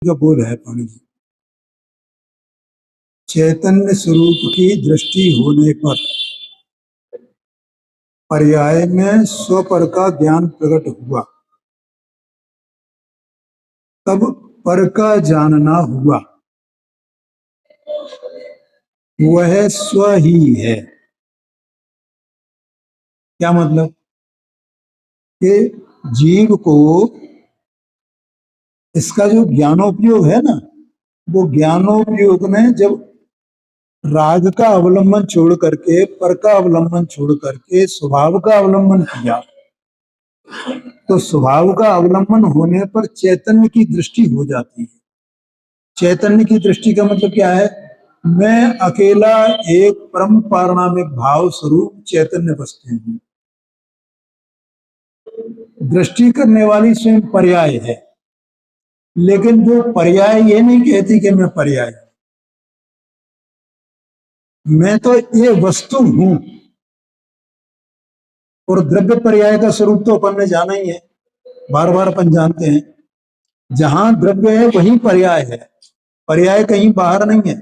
जो बोल है पानी जी, चैतन्य स्वरूप की दृष्टि होने पर पर्याय में स्वपर का ज्ञान प्रकट हुआ, तब पर का जानना हुआ। वह स्व ही है। क्या मतलब कि जीव को इसका जो ज्ञानोपयोग है ना, वो ज्ञानोपयोग में जब राग का अवलंबन छोड़ करके पर का अवलंबन छोड़ करके स्वभाव का अवलंबन किया, तो स्वभाव का अवलंबन होने पर चैतन्य की दृष्टि हो जाती है। चैतन्य की दृष्टि का मतलब क्या है? मैं अकेला एक परम पारणामिक भाव स्वरूप चैतन्य वस्तु हूं। दृष्टि करने वाली स्वयं पर्याय है, लेकिन वो पर्याय ये नहीं कहती कि मैं पर्याय, मैं तो ये वस्तु हूं। और द्रव्य पर्याय का स्वरूप तो अपन ने जाना ही है, बार बार अपन जानते हैं। जहां द्रव्य है वहीं पर्याय है, पर्याय कहीं बाहर नहीं है,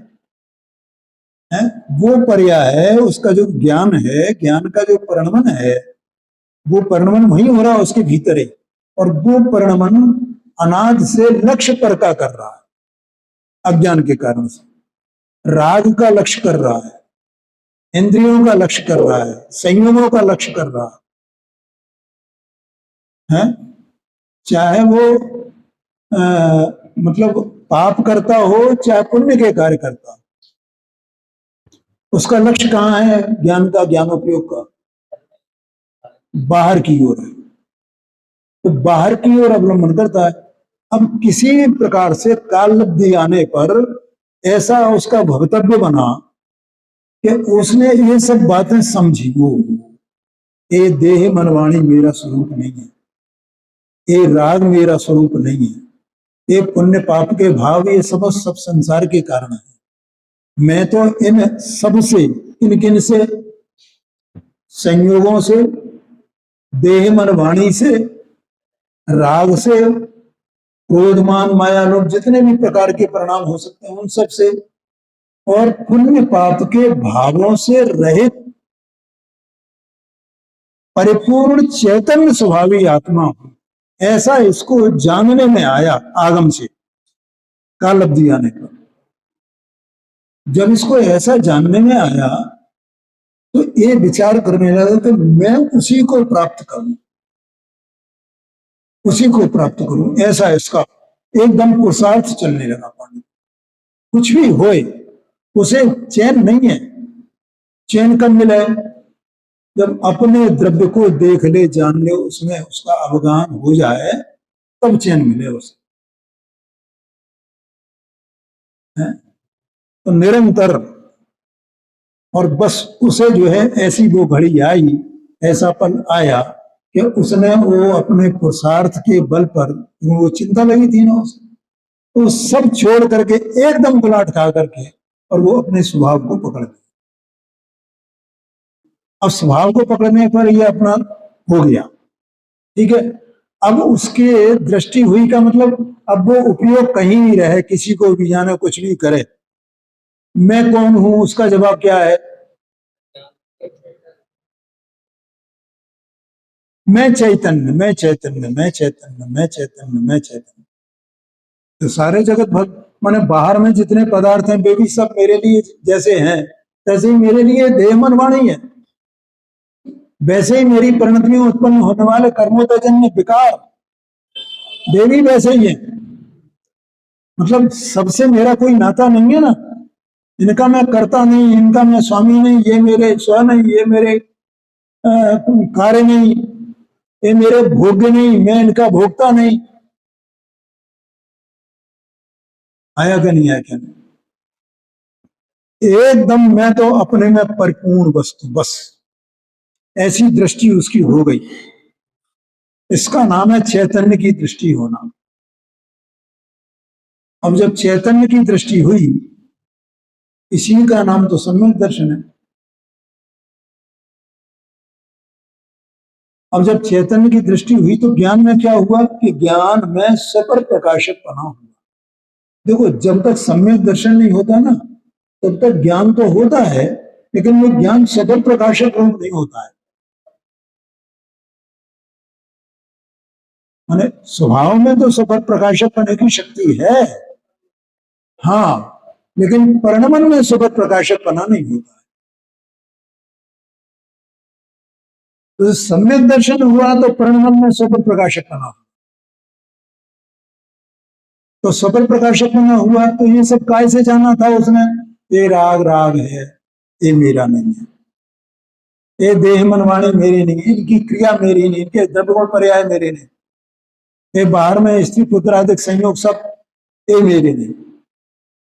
है? वो पर्याय है, उसका जो ज्ञान है, ज्ञान का जो परिणमन है, वो परिणमन वहीं हो रहा है उसके भीतर ही। और वो परिणमन अनाद से लक्ष्य पर का कर रहा है, अज्ञान के कारण से राग का लक्ष्य कर रहा है, इंद्रियों का लक्ष्य कर रहा है, संयमों का लक्ष्य कर रहा है। चाहे वो मतलब पाप करता हो चाहे पुण्य के कार्य करता हो, उसका लक्ष्य कहाँ है? ज्ञान का, ज्ञानोपयोग का बाहर की ओर है, तो बाहर की ओर अवलंबन करता है। अब किसी प्रकार से कालब्धि आने पर ऐसा उसका भवितव्य बना कि उसने ये सब बातें समझी, वो ये देह मनवाणी मेरा स्वरूप नहीं है, ये राग मेरा स्वरूप नहीं है, ये पुण्य पाप के भाव, ये सब संसार के कारण है। मैं तो इन सब से, इन किन से? संयोगों से, देह मन वाणी से, राग से, क्रोधमान माया लोभ, जितने भी प्रकार के परिणाम हो सकते हैं उन सब से, और पुण्य पाप के भावों से रहित परिपूर्ण चैतन्य स्वभावी आत्मा हूं, ऐसा इसको जानने में आया आगम से, कालब्धि आने पर। जब इसको ऐसा जानने में आया तो ये विचार करने लगा कि मैं उसी को प्राप्त करूं, उसी को प्राप्त करूं, ऐसा इसका एकदम पुरुषार्थ चलने लगा। पानी कुछ भी होए उसे चैन नहीं है। चैन कब मिले? जब अपने द्रव्य को देख ले, जान ले, उसमें उसका अवगान हो जाए, तब चैन मिले उसे, है? तो निरंतर, और बस उसे जो है ऐसी वो घड़ी आई, ऐसा पल आया कि उसने वो अपने पुरुषार्थ के बल पर, वो चिंता लगी थी ना उसे, तो सब छोड़ करके एकदम गुलाट खा करके और वो अपने स्वभाव को पकड़ लिया। अब स्वभाव को पकड़ने पर ये अपना हो गया, ठीक है। अब उसके दृष्टि हुई का मतलब, अब वो उपयोग कहीं भी रहे, किसी को भी जाने, कुछ भी करे, मैं कौन हूं, उसका जवाब क्या है? मैं चैतन्य, मैं चैतन्य, मैं चैतन्य, मैं चैतन्य, मैं चैतन्य। तो सारे जगत भर माने बाहर में जितने पदार्थ हैं वे भी सब मेरे लिए जैसे हैं, तैसे ही मेरे लिए देह मन वाणी है। वैसे ही मेरी परिणति में उत्पन्न होने वाले कर्मोदजन्य विकार, वे भी वैसे ही है। मतलब सबसे मेरा कोई नाता नहीं है ना, इनका मैं करता नहीं, इनका मैं स्वामी नहीं, ये मेरे स्व नहीं, ये मेरे कार्य नहीं, ये मेरे भोग्य नहीं, मैं इनका भोगता नहीं। आया क्या नहीं आया? क्या नहीं? एकदम मैं तो अपने में परिपूर्ण वस्तु, बस ऐसी दृष्टि उसकी हो गई। इसका नाम है चैतन्य की दृष्टि होना। अब जब चैतन्य की दृष्टि हुई, इसी का नाम तो सम्यक दर्शन है। अब जब चैतन्य की दृष्टि हुई तो ज्ञान में क्या हुआ कि ज्ञान में सपर प्रकाशक बना हुआ। देखो, जब तक सम्यक दर्शन नहीं होता ना, तब तक ज्ञान तो होता है, लेकिन वो ज्ञान सफल प्रकाशक रूप नहीं होता है। माने स्वभाव में तो सफल प्रकाशक होने की शक्ति है, हाँ, लेकिन परिणमन में सफल प्रकाशक बना नहीं होता है। तो सम्यक दर्शन हुआ तो परिणमन में सफल प्रकाशक बना, तो सफल प्रकाशक बना हुआ तो ये सब काय से जाना था उसने? ये राग राग है, ये मेरा नहीं है, ये देह मनवाणी मेरी नहीं, इनकी क्रिया मेरी नहीं, इनके द्रव्य गुण पर्याय मेरे नहीं, ये बाहर में स्त्री पुत्र आदि संयोग सब ये मेरे नहीं।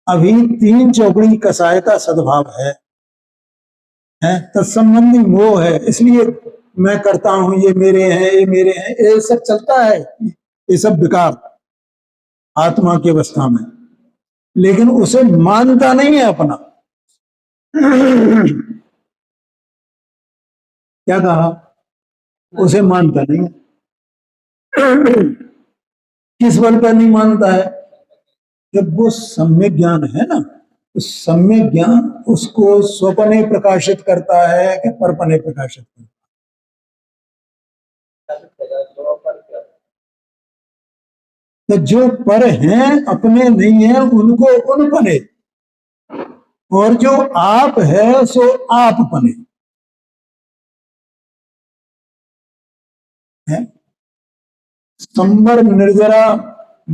अभी तीन चौकड़ी कसाय का सद्भाव है तत्संबंधी मोह है, इसलिए मैं करता हूं, ये मेरे हैं, ये मेरे हैं, ये सब चलता है, ये सब विकार आत्मा की अवस्था में, लेकिन उसे मानता नहीं है अपना। क्या कहा? उसे मानता नहीं है। किस बल पर नहीं मानता है? जब वो सम्यक ज्ञान है ना, तो सम्यक ज्ञान उसको स्वपने प्रकाशित करता है कि परपने प्रकाशित करता है? तो जो पर हैं अपने नहीं है उनको उन पने, और जो आप है सो आप पने है। संबर निर्जरा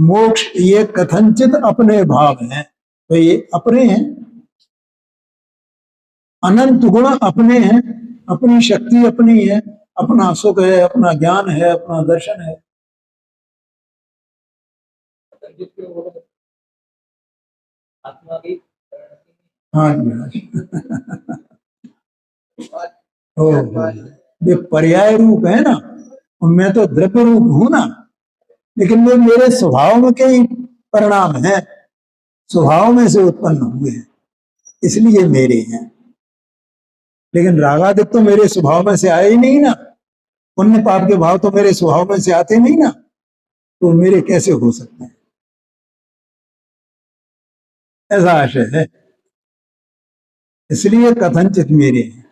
मोक्ष ये कथनचित अपने भाव हैं, तो ये अपने हैं, अनंत गुण अपने हैं, अपनी शक्ति अपनी है, अपना सुख है, अपना ज्ञान है, अपना दर्शन है। हाँ जी, हाँ जी। ओ, ये पर्याय रूप है ना, मैं तो द्रव्य रूप हूं ना, लेकिन वे मेरे स्वभाव में कई परिणाम हैं, स्वभाव में से उत्पन्न हुए हैं, इसलिए मेरे हैं। लेकिन रागादिक तो मेरे स्वभाव में से आए ही नहीं ना, पुण्य पाप के भाव तो मेरे स्वभाव में से आते नहीं ना, तो मेरे कैसे हो सकते हैं? ऐसा आशय है, इसलिए कथनचित मेरे हैं।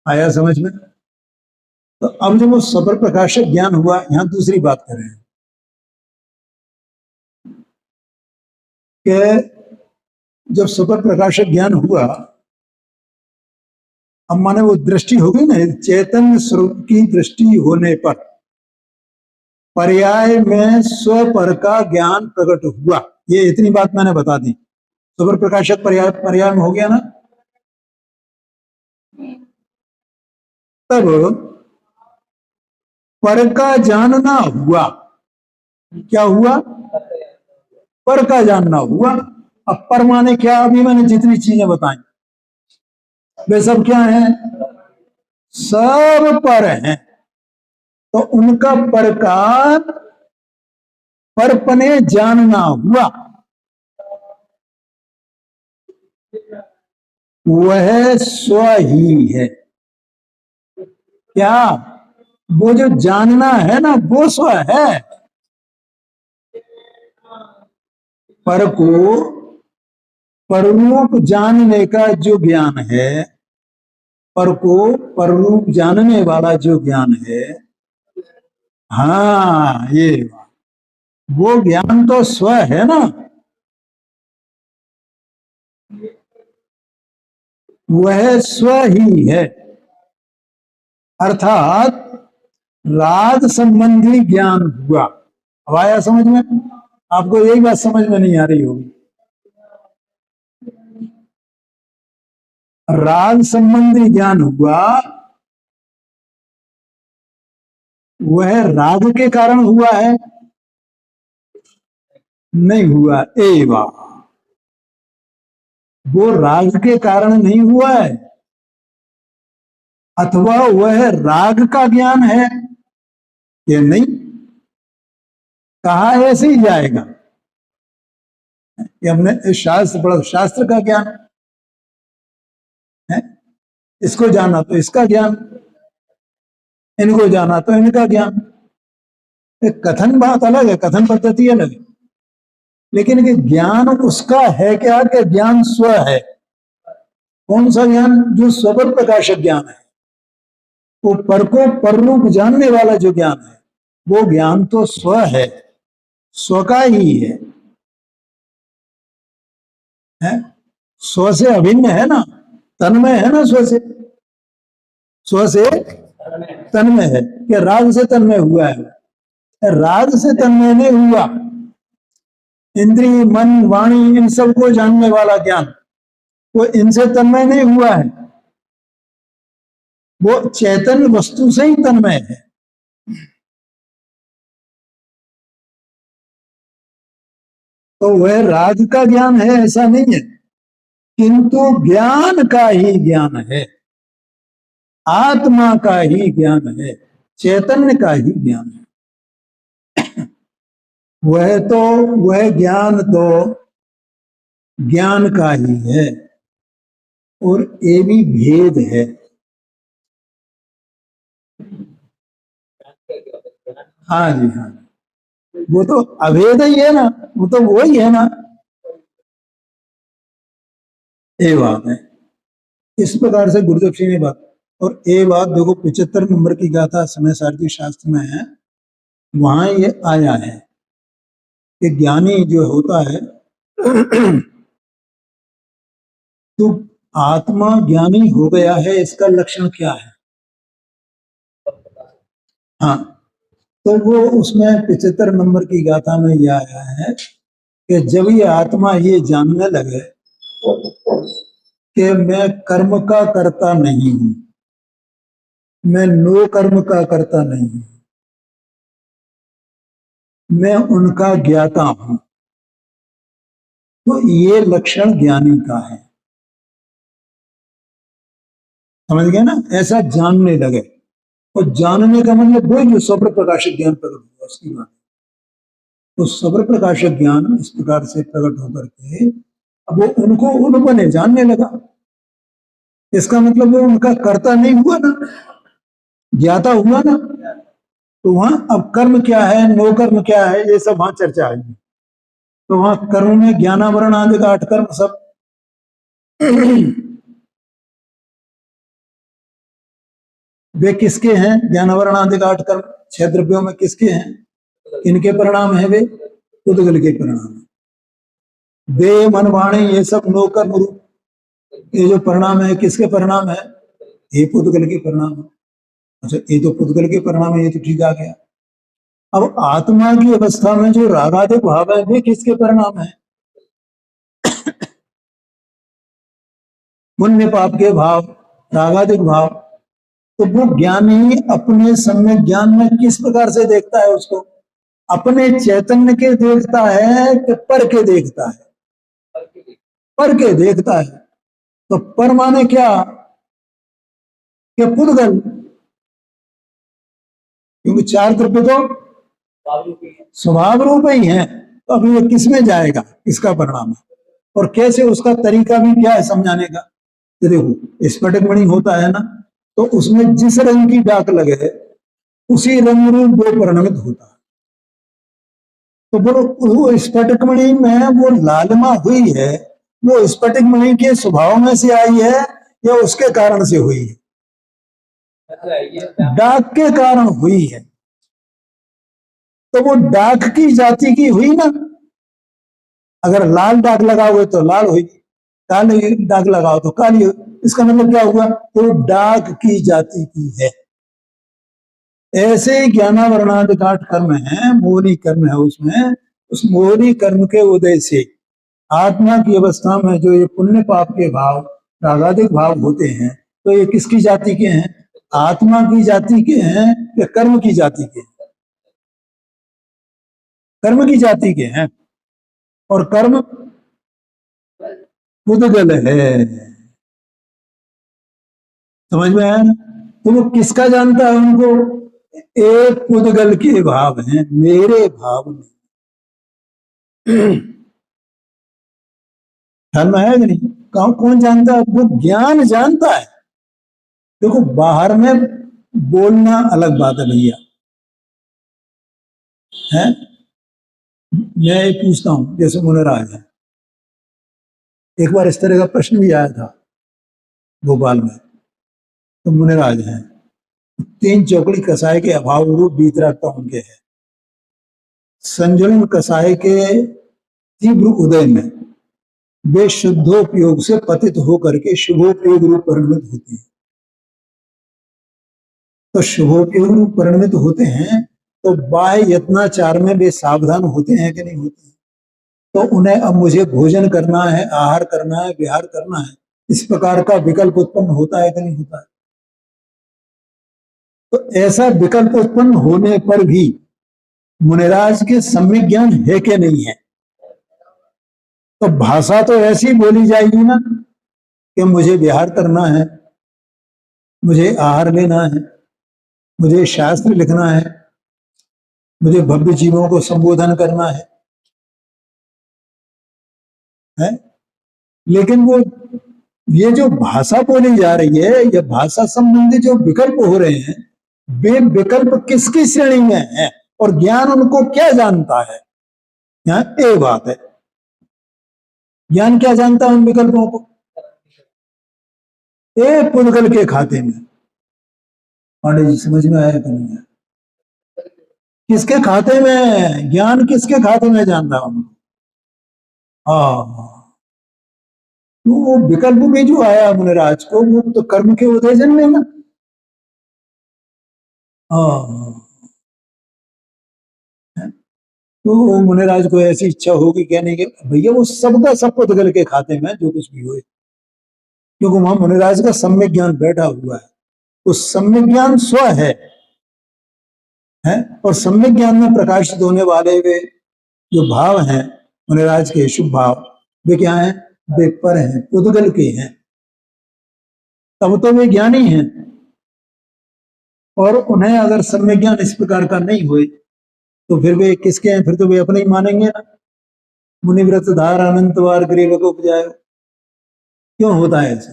आया समझ में? तो अब जब वो सबर प्रकाशक ज्ञान हुआ, यहां दूसरी बात कर रहे हैं कि जब सबर प्रकाशक ज्ञान हुआ, अब माने वो दृष्टि हो गई ना, चैतन्य स्वरूप की दृष्टि होने पर पर्याय में स्वपर का ज्ञान प्रकट हुआ। ये इतनी बात मैंने बता दी, सबर प्रकाशक पर्याय पर्याय में हो गया ना। तब पर का जानना हुआ। क्या हुआ? पर का जानना हुआ। अब पर माने क्या? अभी मैंने जितनी चीजें बताई वे सब क्या है? सब पर हैं, तो उनका पर का परपने जानना हुआ। वह स्व ही है। क्या? वो जो जानना है ना, वो स्व है। पर को पररूप जानने का जो ज्ञान है, पर को पररूप जानने वाला जो ज्ञान है, हाँ, ये वो ज्ञान तो स्व है ना, वह स्व ही है। अर्थात राज संबंधी ज्ञान हुआ। अब आया समझ में? आपको यही बात समझ में नहीं आ रही होगी। राग संबंधी ज्ञान हुआ, वह राग के कारण हुआ है? नहीं हुआ। एवा वो राग के कारण नहीं हुआ है, अथवा वह राग का ज्ञान है, ये नहीं कहा, ऐसे ही जाएगा। ये हमने शास्त्र पढ़ा, शास्त्र का ज्ञान है, इसको जाना तो इसका ज्ञान, इनको जाना तो इनका ज्ञान, एक कथन बात अलग है, कथन पद्धति अलग है, लेकिन कि ज्ञान उसका है क्या कि ज्ञान स्व है। कौन सा ज्ञान? जो स्वपर प्रकाशक ज्ञान है, वो पर को पर रूप जानने वाला जो ज्ञान है, वो ज्ञान तो स्व है, स्व का ही है? स्व से अभिन्न है ना, तन्मय है ना, स्व से तन्मय है कि राग से तन्मय हुआ है? राग से तन्मय नहीं हुआ। इंद्रिय, मन, वाणी, इन सबको जानने वाला ज्ञान, वो इनसे तन्मय नहीं हुआ है, वो चैतन्य वस्तु से ही तन्मय है। तो वह राग का ज्ञान है ऐसा नहीं है, किंतु ज्ञान का ही ज्ञान है, आत्मा का ही ज्ञान है, चैतन्य का ही ज्ञान है। वह ज्ञान तो ज्ञान का ही है, और ये भी भेद है। हाँ जी, हाँ, वो तो अभेद ही है ना, वो तो वही है ना, ये बात है। इस प्रकार से गुरुदेव जी ने बात, और ये बात देखो 75 नंबर की गाथा समय सारथी शास्त्र में है, वहां ये आया है कि ज्ञानी जो होता है तो आत्मा ज्ञानी हो गया है, इसका लक्षण क्या है? हाँ, तो वो उसमें 75 नंबर की गाथा में यह आया है कि जब ये आत्मा ये जानने लगे कि मैं कर्म का करता नहीं हूं, मैं नो कर्म का करता नहीं हूं, मैं उनका ज्ञाता हूं, तो ये लक्षण ज्ञानी का है। समझ गए ना? ऐसा जानने लगे, और जानने का मतलब वही जो स्वप्न प्रकाशिक ज्ञान प्रकट हुआ उसकी बात। तो स्वप्न प्रकाशिक ज्ञान इस प्रकार से प्रकट होकर के अब वो उनको उन्होंने जानने लगा, इसका मतलब वो उनका कर्ता नहीं हुआ ना, ज्ञाता हुआ ना। तो वहां अब कर्म क्या है, नो कर्म क्या है, ये सब वहां चर्चा है। तो वहां कर्म में ज्ञानावरण आदि का 8 कर्म सब वे किसके हैं? ज्ञानावरण आदि का 8 कर्म 6 द्रव्यों में किसके हैं? इनके परिणाम है वे पुद्गल के परिणाम। देह, मन, वाणी, ये सब नो कर्म रूप ये जो परिणाम है, किसके परिणाम है? ये पुद्गल के परिणाम है। अच्छा, ये तो पुद्गल के परिणाम है, ये तो ठीक आ गया। अब आत्मा की अवस्था में जो रागादिक भाव है, वे किसके परिणाम है? पुण्य पाप के भाव, रागादिक भाव। तो वो ज्ञानी अपने सम्यक ज्ञान में किस प्रकार से देखता है उसको? अपने चैतन्य के देखता है कि पर के देखता है? पर के देखता है। तो पर माने क्या? कि पुद्गल, क्योंकि 4 द्रव्य तो स्वभाव रूप ही है। तो अभी ये किस में जाएगा, किसका परिणाम है, और कैसे उसका तरीका भी क्या है समझाने का? तो देखो स्फटिक मणि होता है ना, तो उसमें जिस रंग की डाक लगे उसी रंग रूप वो परिणमित होता है। तो बोलो वो स्फटिक मणि में वो लालिमा हुई है, वो स्फटिक मणि के स्वभाव में से आई है या उसके कारण से हुई है? डाक के कारण हुई है। तो वो डाक की जाति की हुई ना। अगर लाल डाक लगाओगे तो लाल हुई, काली डाक लगाओ तो काली हुई। इसका मतलब क्या हुआ? वो डाक की जाति की है। ऐसे ही ज्ञानावरणादि 8 कर्म है, मोहनी कर्म है उसमें, उस मोहनी कर्म के उदय से आत्मा की अवस्था में जो ये पुण्य पाप के भाव, रागादिक भाव होते हैं, तो ये किसकी जाति के हैं? आत्मा की जाति के हैं या कर्म की जाति के? कर्म की जाति के हैं। और कर्म पुद्गल है। समझ में आया ना? तो वो किसका जानता है उनको? एक पुद्गल के भाव हैं, मेरे भाव नहीं। ख्याल में है कि नहीं? कौन जानता है? वो ज्ञान जानता है। देखो बाहर में बोलना अलग बात है भैया, है। मैं ये पूछता हूं, जैसे मुनिराज है, एक बार इस तरह का प्रश्न भी आया था भोपाल में। तो मुनिराज हैं, तीन चौकड़ी कसाय के अभाव रूप बीतरागता उनके है, संजुलन कसाय के तीव्र उदय में वे शुद्धोपयोग से पतित होकर के शुभोपयोग रूप परिणमित होते हैं। तो शुभोपयोग रूप परिणमित होते हैं, तो बाह्य यत्नाचार में वे सावधान होते हैं कि नहीं होते हैं? तो उन्हें अब मुझे भोजन करना है, आहार करना है, विहार करना है, इस प्रकार का विकल्प उत्पन्न होता है कि नहीं होता है? तो ऐसा विकल्प उत्पन्न होने पर भी मुनिराज के सम्यक ज्ञान है कि नहीं है? तो भाषा तो ऐसी बोली जाएगी ना कि मुझे विहार करना है, मुझे आहार लेना है, मुझे शास्त्र लिखना है, मुझे भव्य जीवों को संबोधन करना है? लेकिन वो ये जो भाषा बोली जा रही है, ये भाषा संबंधी जो विकल्प हो रहे हैं, वे विकल्प किसकी श्रेणी में है और ज्ञान उनको क्या जानता है? यहाँ एक बात है, ज्ञान क्या जानता है उन विकल्पों को? एक पुद्गल के खाते में। पांडे जी समझ में आया कि नहीं है? किसके खाते में ज्ञान, किसके खाते में जानता हूं? हाँ, तो वो विकल्प में जो आया मुनिराज को, वो तो कर्म के उदयजन में ना। हाँ, तो मुनिराज को ऐसी इच्छा होगी कहने के, भैया वो सबका सब पुद्गल के खाते में जो कुछ भी हो, क्योंकि वहां मुनिराज का सम्यक ज्ञान बैठा हुआ है। तो सम्यक ज्ञान स्व है, और सम्यक ज्ञान में प्रकाशित होने वाले वे जो भाव हैं मुनिराज के शुभ भाव, वे क्या हैं? वे पर हैं, पुद्गल के हैं, तब तो वे ज्ञानी हैं। और उन्हें अगर सम्यक ज्ञान इस प्रकार का नहीं हुए तो फिर वे किसके हैं? फिर तो वे अपने ही मानेंगे ना। मुनिव्रत धार अनंत बार ग्रीव को उपजाए। क्यों होता है ऐसा?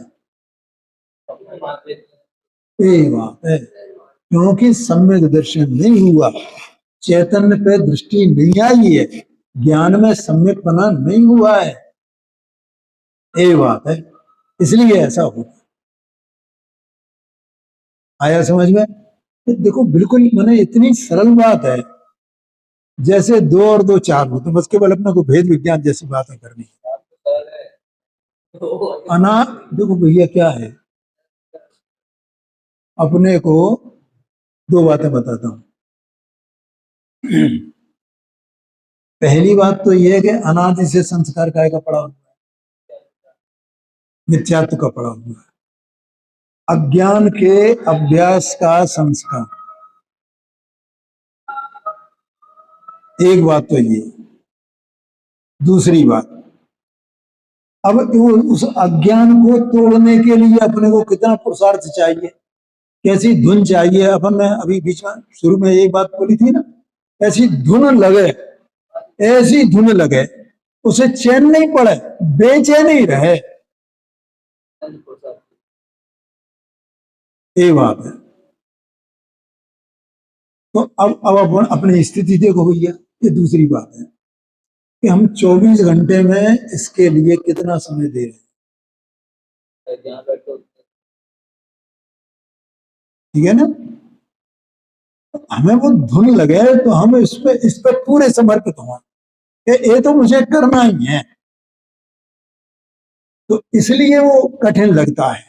ये बात है, क्योंकि सम्यक दर्शन नहीं हुआ, चैतन्य पे दृष्टि नहीं आई है, ज्ञान में सम्यक बना नहीं हुआ है, ये बात है, इसलिए ऐसा होता। आया समझ में? तो देखो बिल्कुल मैंने इतनी सरल बात है, जैसे दो और दो चार हो, तो बस केवल अपने को भेद विज्ञान जैसी बातें करनी है। अना देखो भैया क्या है, अपने को दो बातें बताता हूं। पहली बात तो यह है कि अनादि से संस्कार काय का पड़ा हुआ है, मिथ्यात्व का पड़ा हुआ है, अज्ञान के अभ्यास का संस्कार। एक बात तो ये। दूसरी बात, अब उस अज्ञान को तोड़ने के लिए अपने को कितना पुरुषार्थ चाहिए, कैसी धुन चाहिए? अपन ने अभी बीच में शुरू में एक बात बोली थी ना, ऐसी धुन लगे, ऐसी धुन लगे, उसे चैन नहीं पड़े, बेचैन ही रहे, ये बात है। तो अब अपन अपनी स्थिति देखो भैया, ये दूसरी बात है कि हम 24 घंटे में इसके लिए कितना समय दे रहे हैं। ठीक है ना? हमें वो धुन लगे तो हम इस पे पूरे समर्पित हों कि ये तो मुझे करना ही है, तो इसलिए वो कठिन लगता है।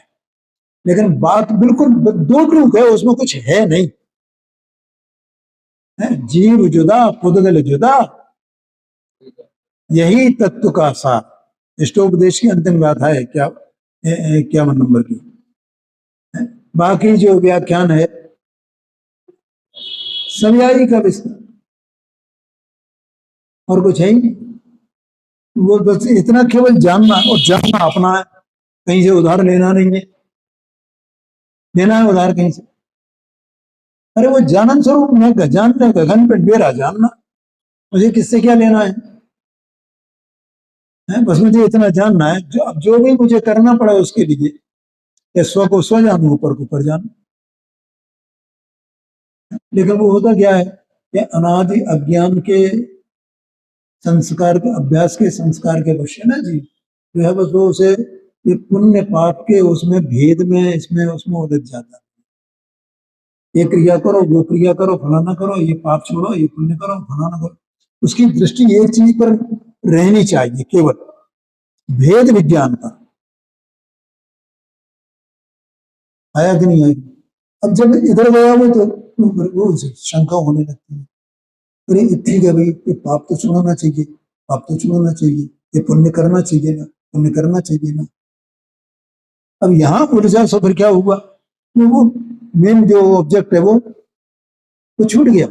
लेकिन बात बिल्कुल दो टूक है, उसमें कुछ है नहीं है। जीव जुदा पुद्गल जुदा, यही तत्व का सार इष्टोपदेश की अंतिम गाथा है, क्या 51 नंबर की। बाकी जो व्याख्यान है समयाई का विस्तार, और कुछ है ही नहीं। वो बस इतना केवल जानना, और जानना अपना है, कहीं से उधार लेना नहीं है, लेना है उधार कहीं से? अरे वो जानन स्वरूप में जानने गगन पे मेरा जानना, मुझे किससे क्या लेना है? बस मुझे इतना जानना है, जो भी मुझे करना पड़ा उसके लिए स्व को स्व जानू, ऊपर को ऊपर जानू। लेकिन वो होता क्या है, ये अनादि अज्ञान के संस्कार के अभ्यास के संस्कार के वश है ना जी, जो है बस वो उसे ये पुण्य पाप के उसमें भेद में इसमें उसमें उलझ जाता है। ये क्रिया करो, वो क्रिया करो, फलाना करो, ये पाप छोड़ो, ये पुण्य करो, फलाना करो। उसकी दृष्टि एक चीज पर रहनी चाहिए, केवल भेद विज्ञान पर। आया कि नहीं आया? अब जब इधर गया वो शंका होने लगती है, अरे ठीक है भाई, ये पाप तो छुड़ाना चाहिए, पाप तो छुड़ाना चाहिए, ये पुण्य करना चाहिए ना, पुण्य करना चाहिए ना। अब यहाँ ऊर्जा से फिर क्या हुआ, वो मेन जो ऑब्जेक्ट है वो छूट गया।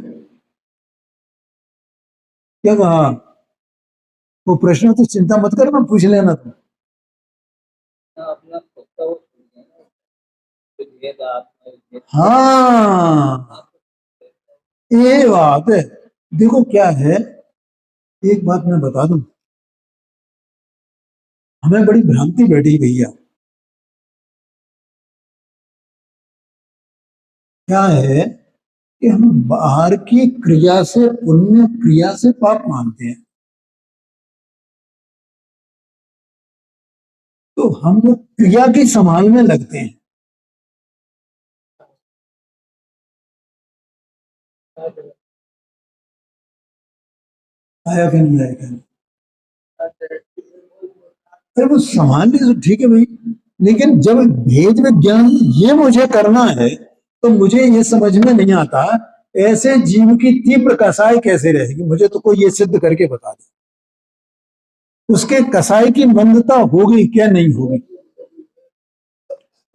क्या कहा? वो प्रश्न तो चिंता मत करना, पूछ लेना तुम। हाँ, ये बात है। देखो क्या है, एक बात मैं बता दूं, हमें बड़ी भ्रांति बैठी भैया। क्या है कि हम बाहर की क्रिया से पुण्य, क्रिया से पाप मानते हैं, तो हम लोग क्रिया की संभालने लगते हैं। आया कि नहीं आया कि नहीं? अरे वो संभालने तो ठीक है भाई, लेकिन जब भेद विज्ञान ये मुझे करना है, तो मुझे ये समझ में नहीं आता ऐसे जीव की तीव्र कसाई कैसे रहेगी। मुझे तो कोई ये सिद्ध करके बता दे, उसके कसाई की मंदता होगी क्या नहीं होगी,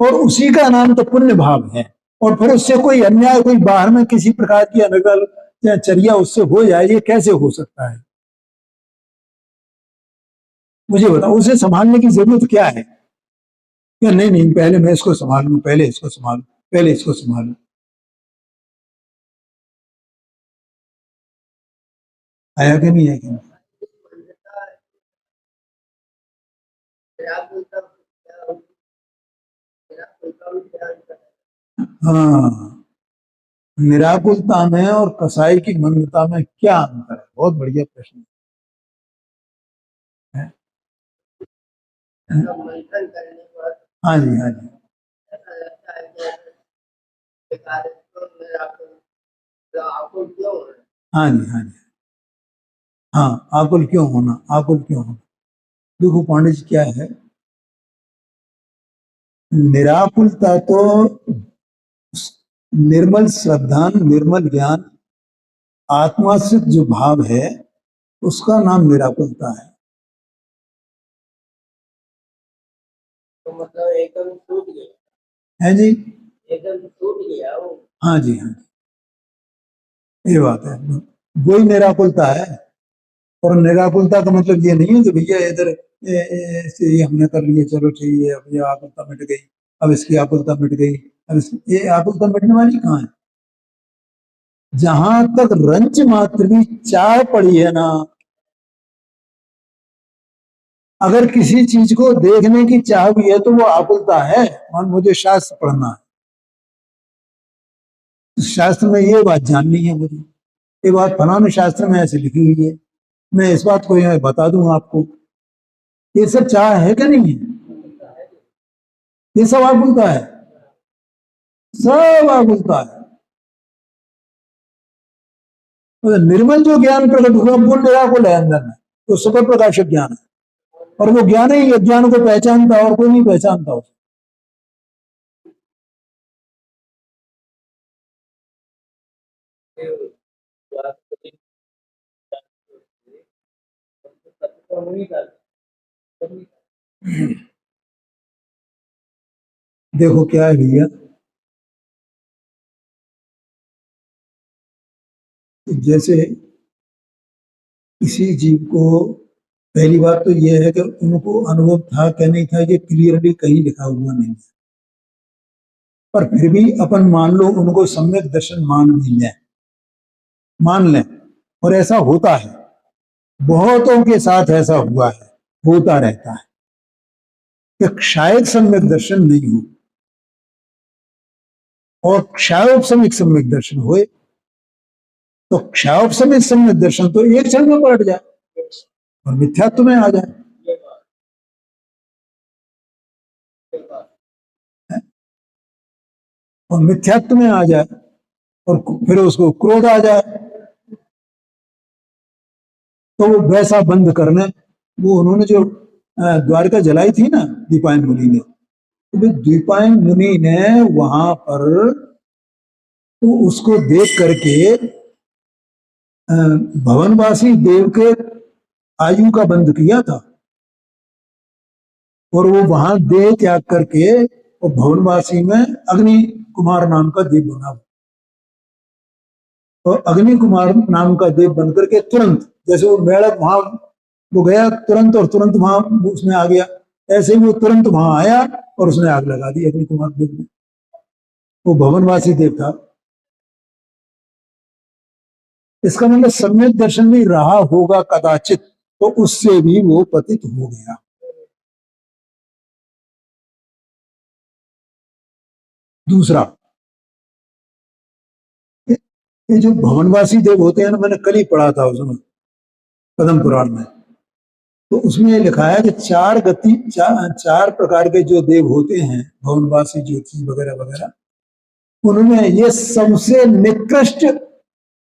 और उसी का नाम तो पुण्य भाव है। और फिर उससे कोई अन्याय, कोई बाहर में किसी प्रकार की अनगल या चर्या उससे हो जाए, ये कैसे हो सकता है? मुझे बताओ, उसे संभालने की जरूरत क्या है? या नहीं नहीं, पहले मैं इसको संभाल लूं, पहले इसको संभालू, पहले इसको संभालू। आया कि नहीं है कि नहीं? हाँ, निराकुलता में और कसाई की मंदता में क्या अंतर है? बहुत बढ़िया प्रश्न है। हाँ जी, हाँ जी, हाँ जी, हाँ जी। हाँ, आकुल क्यों होना, आकुल क्यों होना? देखो पांडे जी क्या है, निराकुलता तो निर्मल श्रद्धा, निर्मल ज्ञान, आत्माश्रित जो भाव है, उसका नाम निराकुलता है। तो मतलब एकदम टूट गया है जी, एकदम टूट गया वो। हाँ जी, हाँ जी, ये बात है। वही निराकुलता है। और निराकुलता का मतलब ये नहीं है कि भैया इधर से ये हमने कर लिए, चलो ठीक है, अब ये आकुलता मिट गई, अब इसकी आकुलता मिट गई, अब ये आकुलता मिटने वाली कहाँ है? जहां तक रंच मात्र भी चाह पड़ी है ना, अगर किसी चीज को देखने की चाह भी है तो वो आकुलता है। और मुझे शास्त्र पढ़ना है, शास्त्र में ये बात जाननी है मुझे, ये बात फलाने शास्त्र में ऐसे लिखी हुई है, मैं इस बात को यहाँ बता दूंगा आपको। ये सब चाह है क्या नहीं है? ये सब आकुलता है, सब आकुलता है। तो निर्मल जो ज्ञान प्रकट हुआ वो निराकुल है अंदर में, तो सुपर प्रकाशक ज्ञान है। और वो ज्ञान ही अज्ञान को पहचानता है, और कोई नहीं पहचानता उसे। देखो क्या है भैया, जैसे किसी जीव को, पहली बात तो यह है कि उनको अनुभव था क्या नहीं था, ये क्लियरली कहीं लिखा हुआ नहीं है। पर फिर भी अपन मान लो उनको सम्यक दर्शन मान भी लें, मान लें, और ऐसा होता है, बहुतों के साथ ऐसा हुआ है, होता रहता है कि शायद सम्यक दर्शन नहीं हो, और शायद सम्यक सम्यक दर्शन होए। तो क्षयोपशम सम्यक दर्शन तो एक क्षण में पलट जाए और मिथ्यात्व में आ जाए। और मिथ्यात्व में आ जाए और फिर उसको क्रोध आ जाए, तो वो वैसा बंद करने, वो उन्होंने जो द्वारका जलाई थी ना दीपायन मुनि ने, तो दीपायन मुनि ने वहां पर तो उसको देख करके भवनवासी देव के आयु का बंद किया था, और वो वहां देह त्याग करके और भवनवासी में अग्नि कुमार नाम का देव बना, और अग्नि कुमार नाम का देव बनकर के तुरंत, जैसे वो मेढक वहां वो गया तुरंत और तुरंत वहां उसमें आ गया, ऐसे ही वो तुरंत वहां आया और उसने आग लगा दी अग्नि कुमार देव ने। वो भवनवासी देव था। इसका मतलब सम्यक दर्शन में रहा होगा कदाचित, तो उससे भी वो पतित हो गया। दूसरा, ये जो भवनवासी देव होते हैं ना, मैंने कल ही पढ़ा था उसमें पद्म पुराण में, तो उसमें ये लिखा है कि चार प्रकार के जो देव होते हैं भवनवासी ज्योति वगैरह वगैरह, उनमें ये सबसे निकृष्ट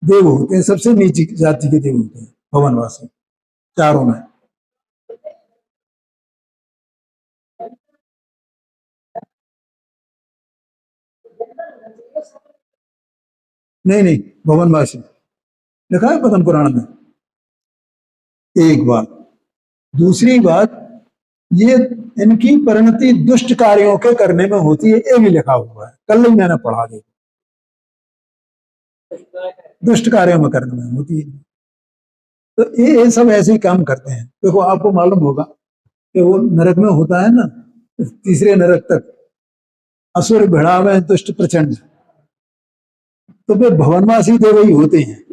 देव होते हैं, सबसे नीची जाति के देव होते हैं भवनवासी चारों में। नहीं नहीं, भवनवासी लिखा है पद्म पुराण में, एक बात। दूसरी बात, ये इनकी परिणति दुष्ट कार्यों के करने में होती है, ये भी लिखा हुआ है, कल ही मैंने पढ़ा दिया, दुष्ट कार्यों में करने में होती है। तो ये सब ऐसे ही काम करते हैं। देखो आपको मालूम होगा कि वो नरक में होता है ना, तीसरे नरक तक असुर भिड़ावे दुष्ट प्रचंड, तो वे भवनवासी देव ही होते हैं।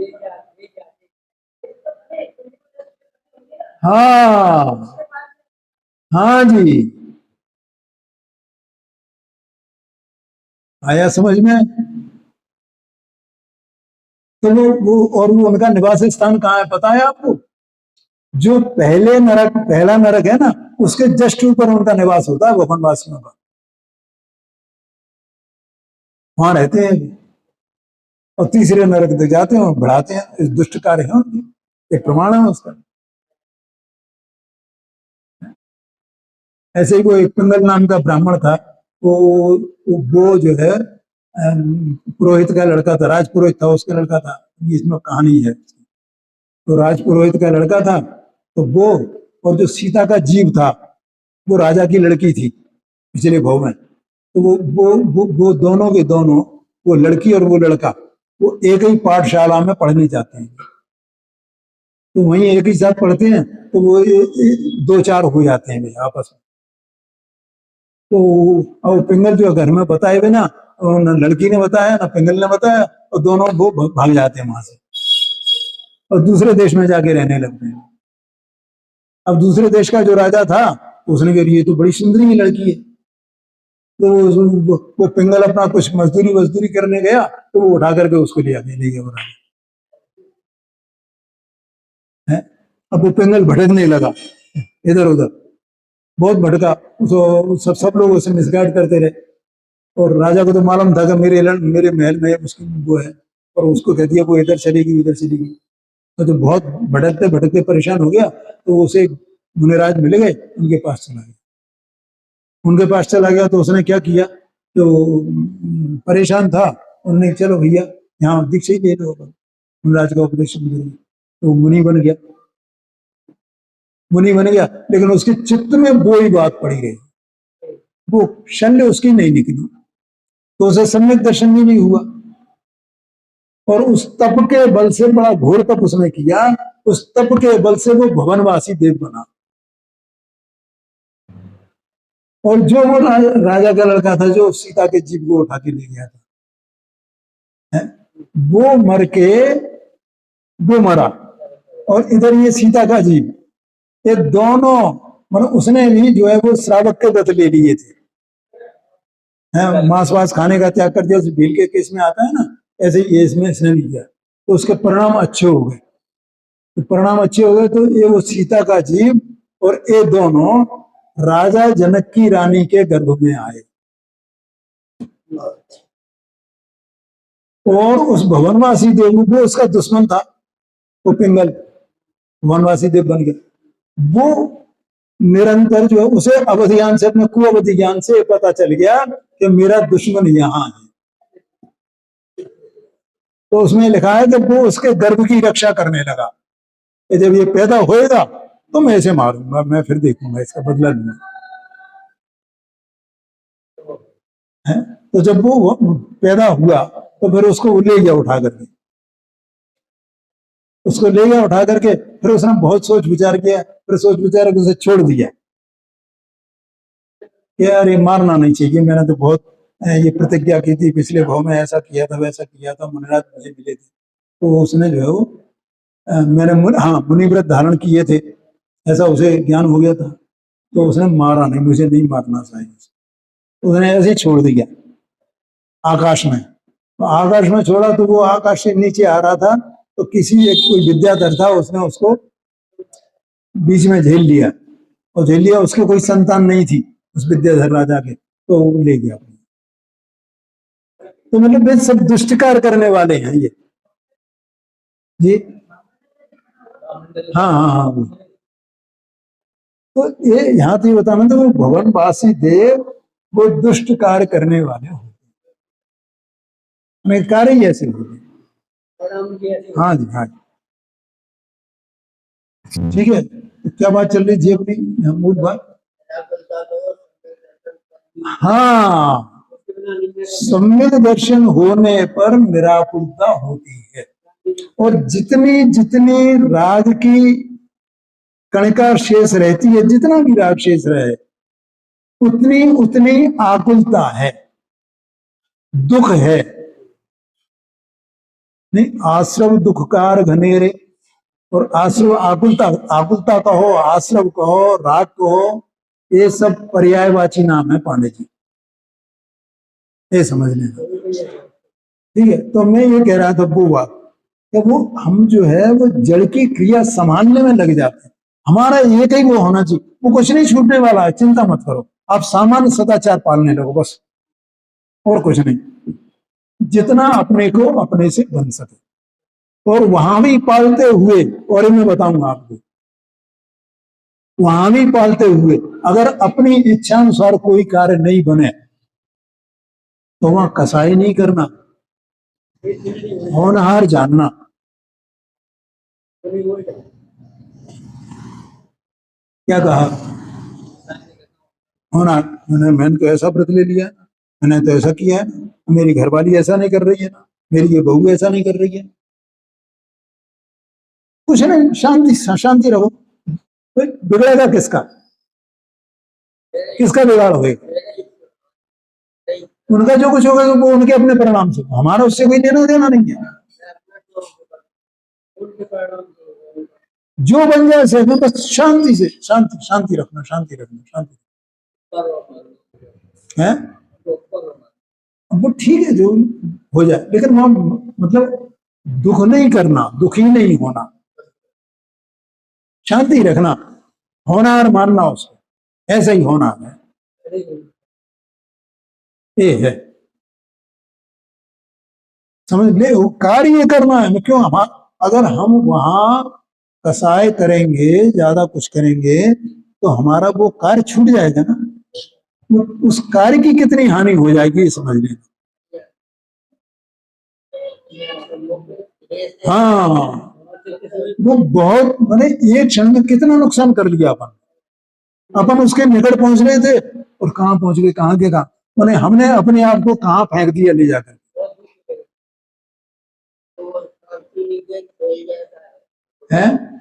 हाँ हाँ जी, आया समझ में। तो वो और वो उनका निवास स्थान कहाँ है पता है आपको? जो पहला नरक है ना, उसके जस्ट ऊपर उनका निवास होता है भवनवासियों का, वहां रहते हैं और तीसरे नरक तक जाते हैं और बढ़ाते हैं। इस दुष्ट कार्य है उनकी, एक प्रमाण है उसका। ऐसे ही वो एक पिंगल नाम का ब्राह्मण था, वो जो है पुरोहित का लड़का था, राजपुरोहित था, उसका लड़का था, इसमें कहानी है। तो राजपुरोहित का लड़का था, तो वो और जो सीता का जीव था, वो राजा की लड़की थी पिछले भाव में। तो वो दोनों के दोनों, वो लड़की और वो लड़का, वो एक ही पाठशाला में पढ़ने जाते हैं, तो वहीं एक ही साथ पढ़ते हैं, तो वो दो चार हो जाते हैं आपस में। तो और पिंगल जो घर में बताए हुए ना, न लड़की ने बताया ना पिंगल ने बताया, और दोनों वो भाग जाते हैं वहां से और दूसरे देश में जाके रहने लगते हैं। अब दूसरे देश का जो राजा था, उसने कहा ये तो बड़ी सुंदरी की लड़की है, तो वो पिंगल अपना कुछ मजदूरी वजदूरी करने गया, तो वो उठा करके उसको ले गया वो राजा है। अब वो पिंगल भटकने लगा इधर उधर, बहुत भटका, तो सब लोग उसे मिसगाइड करते रहे, और राजा को तो मालूम था कि मेरे महल में उसकी वो है, और उसको कह दिया वो इधर चलेगी उधर चलेगी। तो जब बहुत भटकते भटकते परेशान हो गया, तो उसे मुनिराज मिल गए, उनके पास चला गया। उनके पास चला गया तो उसने क्या किया, तो परेशान था, उन्होंने चलो भैया यहाँ दीक्षा ही ले लो, मुनिराज का उपदेश, तो मुनि बन गया, मुनि बन गया। लेकिन उसके चित्त में वो ही बात पड़ी रही, वो शल्य उसकी नहीं निकली, तो उसे सम्यक दर्शन भी नहीं हुआ। और उस तप के बल से, बड़ा घोर तप उसने किया, उस तप के बल से वो भवनवासी देव बना। और जो वो राजा का लड़का था, जो सीता के जीव को उठा के ले गया था, है? वो मर के वो मरा, और इधर ये सीता का जीव, ये दोनों, मतलब उसने भी जो है वो श्रावक के व्रत ले लिए थे, मांस वास खाने का त्याग कर दिया, भील के केस में आता है ना, ऐसे ही इसमें इसने भी किया। तो उसके परिणाम अच्छे हो गए। तो परिणाम अच्छे हो गए तो ये वो सीता का जीव और ये दोनों राजा जनक की रानी के गर्भ में आए। और उस भवनवासी देव वो उसका दुश्मन था, वो पिंगल वनवासी देव बन गया। वो निरंतर जो उसे अवधि ज्ञान से, अपने कुअवधि ज्ञान से पता चल गया कि मेरा दुश्मन यहाँ है। तो उसमें लिखा है कि वो उसके गर्भ की रक्षा करने लगा कि जब ये पैदा होएगा तो मैं इसे मारूंगा, मैं फिर देखूंगा, इसका बदला लूंगा। तो जब वो पैदा हुआ तो फिर उसको ले गया उठा करके, उसको ले गया उठा करके, फिर उसने बहुत सोच विचार किया, फिर सोच विचार के उसे छोड़ दिया कि यार ये मारना नहीं चाहिए, मैंने तो बहुत ये प्रतिज्ञा की थी, पिछले भाव में ऐसा किया था वैसा किया था, मुनिराज मुझे मिले थे। तो उसने जो है वो हाँ मुनिव्रत धारण किए थे, ऐसा उसे ज्ञान हो गया था। तो उसने मारा नहीं, मुझे नहीं मारना चाहिए, उसने ऐसे ही छोड़ दिया आकाश में। तो आकाश में छोड़ा तो वो आकाश से नीचे आ रहा था, तो किसी एक कोई विद्याधर था, उसने उसको बीच में झेल लिया, और झेल लिया, उसके कोई संतान नहीं थी उस विद्याधर राजा के, तो वो ले गया। तो मतलब वे सब दुष्ट कार्य करने वाले हैं ये जी। हाँ हाँ हाँ। तो ये यहाँ तो बताना, तो वो भवनवासी देव वो दुष्ट कार्य करने वाले होते हैं, कार्य ही ऐसे होते हैं। हाँ जी हाँ जी, ठीक है। क्या बात चल रही जी अपनी मूल बात? हाँ, सम्यक दर्शन होने पर निराकुलता होती है, और जितनी जितनी राग की कणिका शेष रहती है, जितना भी राग शेष रहे, उतनी उतनी आकुलता है, दुख है। नहीं, आश्रव दुखकार घनेरे, और आश्रव आकुलता, आकुलता कहो, आश्रव कहो, राग कहो, ये सब पर्यायवाची नाम है पांडे जी, ये समझ लेना। ठीक है, तो मैं ये कह रहा था वो बात कि वो हम जो है वो जड़ की क्रिया संभालने में लग जाते हैं। हमारा एक ही वो होना चाहिए, वो कुछ नहीं छूटने वाला है, चिंता मत करो, आप सामान्य सदाचार पालने लगो बस, और कुछ नहीं, जितना अपने को अपने से बन सके। और वहां भी पालते हुए, और मैं बताऊंगा आपको, वहां भी पालते हुए अगर अपनी इच्छा अनुसार कोई कार्य नहीं बने तो वहां कसाई नहीं करना, होनहार जानना। क्या कहा? होना, मैंने तो ऐसा व्रत ले लिया, मैंने तो ऐसा किया है, मेरी घरवाली ऐसा नहीं कर रही है, मेरी ये बहू ऐसा नहीं कर रही है। कुछ नहीं, शांति शांति रहो, बिगड़ेगा किसका, किसका बिगाड़ होगा? उनका जो कुछ होगा वो उनके अपने परिणाम से, हमारा उससे कोई लेना देना नहीं है। जो बन जाए से बस शांति से, शांति शांति रखना, शांति रखना, शांति है। वो ठीक है जो हो जाए, लेकिन वहां मतलब दुख नहीं करना, दुखी नहीं होना, शांति रखना, होनहार मानना उसको, ऐसा ही होना है, ये है, समझ ले। कार्य करना है, क्यों हम अगर हम वहां कसाय करेंगे, ज्यादा कुछ करेंगे, तो हमारा वो कार्य छूट जाएगा ना, उस कार्य की कितनी हानि हो जाएगी ये समझ लेना। हाँ, वो बहुत, मैंने एक क्षण में कितना नुकसान कर लिया अपन उसके निकट पहुंच रहे थे और कहां पहुंच गए, कहां के कहां, मैंने हमने अपने आप को कहां फेंक दिया ले जाकर। है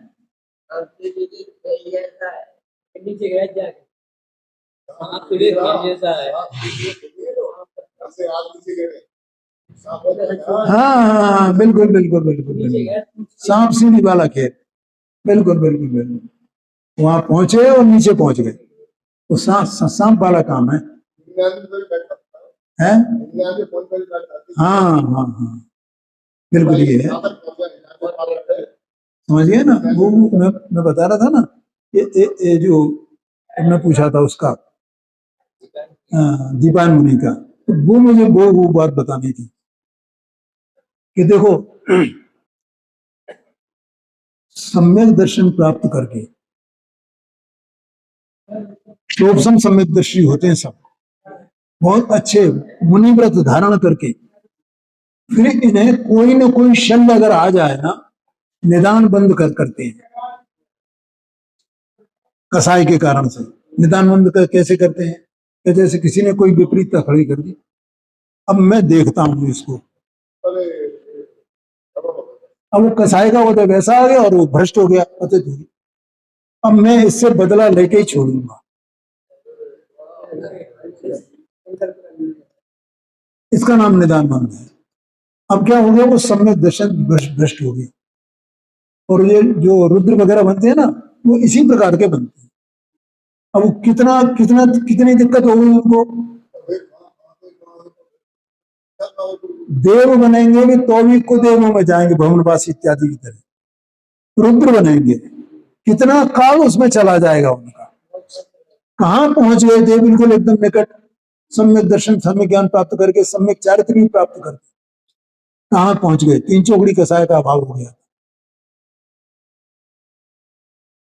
हाँ हाँ, बिल्कुल बिल्कुल बिल्कुल बिल्कुल, सांप सीढ़ी वाला खेल, बिल्कुल बिल्कुल बिल्कुल, वहां पहुंचे और नीचे पहुंच गए, तो सांप वाला काम है। हैं? हाँ हाँ हाँ, बिल्कुल ये है, समझिए ना। वो मैं बता रहा था ना, ये जो तुमने पूछा था उसका, दीपान मुनि का, तो वो मुझे वो बात बतानी थी कि देखो, सम्यक दर्शन प्राप्त करके, शोभसम सम्यक दर्शी होते हैं सब, बहुत अच्छे मुनि व्रत धारण करके, फिर इन्हें कोई ना कोई शल्य अगर आ जाए ना, निदान बंद करते हैं कसाय के कारण से। निदान बंद कैसे करते हैं कि जैसे किसी ने कोई विपरीतता खड़ी कर दी, अब मैं देखता हूं इसको, अब वो कसाई का होता वैसा आ गया और वो भ्रष्ट हो गया, पतित हो गया, अब मैं इससे बदला लेके ही छोड़ूंगा। इसका नाम निदान बंद है। अब क्या हो गया, वो सम्यक दर्शन भ्रष्ट हो गया। और ये जो रुद्र वगैरह बनते हैं ना, वो इसी प्रकार के बनते हैं। अब वो कितना कितना कितनी दिक्कत होगी उनको, देव बनेंगे भी तो भी कुदेवों में जाएंगे, भवनवासी इत्यादि की तरह रुद्र बनेंगे, कितना काल उसमें चला जाएगा उनका। कहाँ पहुंच गए थे, बिल्कुल एकदम निकट, सम्यक दर्शन सम्यक ज्ञान प्राप्त करके सम्यक चारित्र भी प्राप्त करके कहाँ पहुंच गए, तीन चौकड़ी कसाय का अभाव हो गया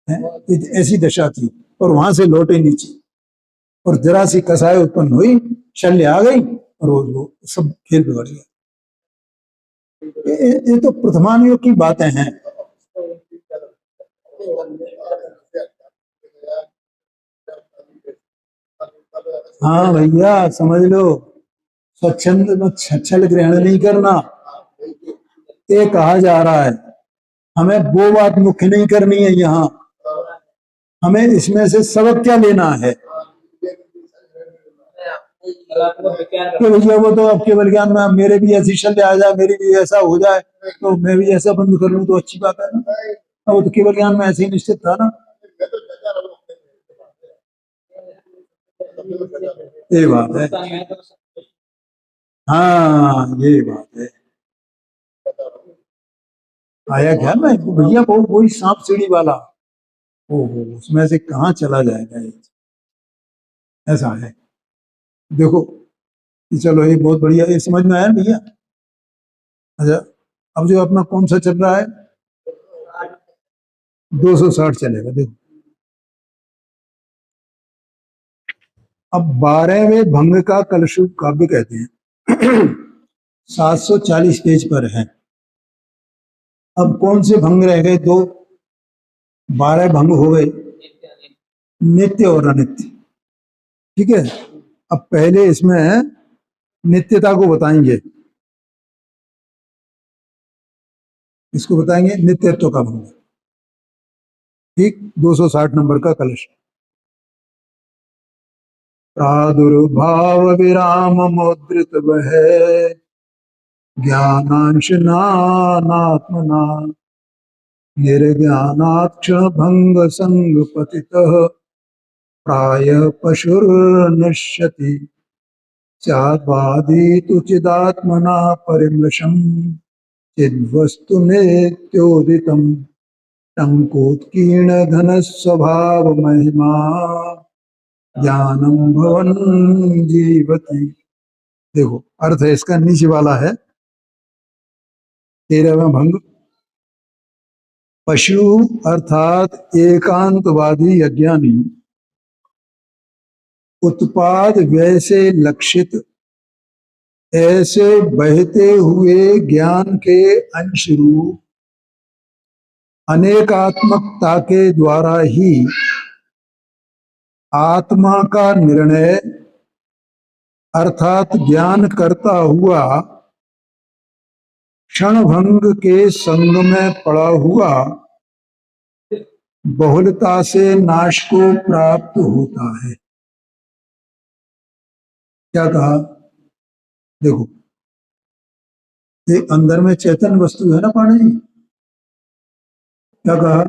है, ऐसी दशा थी। और वहां से लौटे नीचे, और जरा सी कसाय उत्पन्न हुई, शल्य आ गई, और वो सब खेल बिगड़ गया। ये तो प्रथमान योग की बातें हैं। हाँ भैया समझ लो, स्वच्छंद में छल ग्रहण नहीं करना, ये कहा जा रहा है। हमें वो बात मुख्य नहीं करनी है यहाँ, हमें इसमें से सबक क्या लेना है कि भैया वो तो अब केवल ज्ञान में मेरे भी ऐसी शल्य आ जाए, मेरी भी ऐसा हो जाए, तो मैं भी ऐसा बंद कर लूं तो अच्छी बात है ना। वो तो केवल ज्ञान में ऐसे ही निश्चित था ना। ये बात है, हाँ ये बात है। आया ख्याल में भैया, वो वही सांप सीढ़ी वाला, ओहो उसमें से कहाँ चला जाएगा ये, ऐसा है। देखो, चलो ये बहुत बढ़िया, ये समझ में आया भैया। अच्छा, अब जो अपना कौन सा चल रहा है, 260 चलेगा। देखो, अब 12वें भंग का कलशुभ काव्य कहते हैं, 740 पेज पर है। अब कौन से भंग रह गए, दो, 12 भंग हो गए, नित्य और अनित्य। ठीक है, अब पहले इसमें नित्यता को बताएंगे, इसको बताएंगे नित्यत्व का भंग। ठीक, 260 नंबर का कलश। प्रादुर्भाव विराम मुद्रित वह ज्ञानांश नात्मना निर्ज्ञानाक्ष भंग संग पतितः प्राय पशुर्नश्यति स्याद्वादीतु चिदात्मना परिमृशम चिद्वस्तु नित्योदितम टंकोत्कीर्ण घन स्वभाव महिमा ज्ञानम भवन जीवति। देखो, अर्थ है इसका नीचे वाला है, 13वां भंग। पशु अर्थात एकांतवादी अज्ञानी उत्पाद व्यय से लक्षित ऐसे बहते हुए ज्ञान के अंश रूप अनेकात्मकता के द्वारा ही आत्मा का निर्णय अर्थात ज्ञान करता हुआ क्षणभंग के संग में पड़ा हुआ बहुलता से नाश को प्राप्त होता है। क्या कहा, देखो, ये अंदर में चैतन्य वस्तु है ना पाणी जी, क्या कहा,